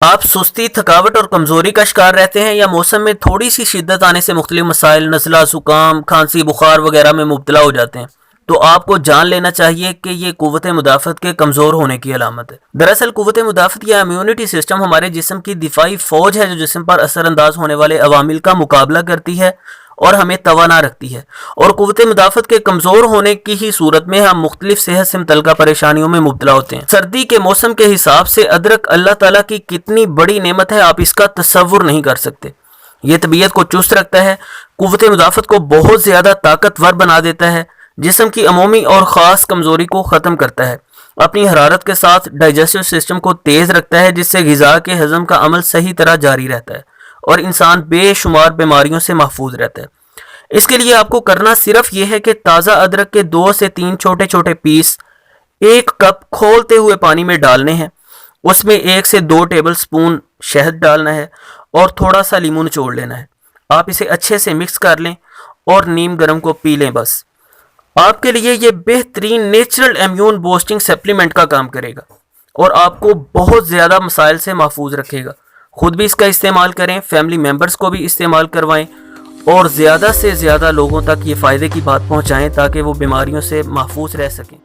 آپ سستی، تھکاوٹ اور کمزوری کا شکار رہتے ہیں، یا موسم میں تھوڑی سی شدت آنے سے مختلف مسائل، نزلہ، زکام، کھانسی، بخار وغیرہ میں مبتلا ہو جاتے ہیں، تو آپ کو جان لینا چاہیے کہ یہ قوت مدافعت کے کمزور ہونے کی علامت ہے۔ دراصل قوت مدافعت یا امیونٹی سسٹم ہمارے جسم کی دفاعی فوج ہے جو جسم پر اثر انداز ہونے والے عوامل کا مقابلہ کرتی ہے اور ہمیں توانا رکھتی ہے، اور قوت مدافعت کے کمزور ہونے کی ہی صورت میں ہم مختلف صحت سے متعلقہ پریشانیوں میں مبتلا ہوتے ہیں۔ سردی کے موسم کے حساب سے ادرک اللہ تعالیٰ کی کتنی بڑی نعمت ہے، آپ اس کا تصور نہیں کر سکتے۔ یہ طبیعت کو چست رکھتا ہے، قوت مدافعت کو بہت زیادہ طاقتور بنا دیتا ہے، جسم کی عمومی اور خاص کمزوری کو ختم کرتا ہے، اپنی حرارت کے ساتھ ڈائجسٹو سسٹم کو تیز رکھتا ہے، جس سے غذا کے ہضم کا عمل صحیح طرح جاری رہتا ہے اور انسان بے شمار بیماریوں سے محفوظ رہتا ہے۔ اس کے لیے آپ کو کرنا صرف یہ ہے کہ تازہ ادرک کے 2 سے 3 چھوٹے چھوٹے پیس 1 کپ کھولتے ہوئے پانی میں ڈالنے ہیں، اس میں 1 سے 2 ٹیبل سپون شہد ڈالنا ہے اور تھوڑا سا لیموں نچوڑ لینا ہے۔ آپ اسے اچھے سے مکس کر لیں اور نیم گرم کو پی لیں۔ بس آپ کے لیے یہ بہترین نیچرل امیون بوسٹنگ سپلیمنٹ کا کام کرے گا اور آپ کو بہت زیادہ مسائل سے محفوظ رکھے گا۔ خود بھی اس کا استعمال کریں، فیملی ممبرز کو بھی استعمال کروائیں اور زیادہ سے زیادہ لوگوں تک یہ فائدے کی بات پہنچائیں تاکہ وہ بیماریوں سے محفوظ رہ سکیں۔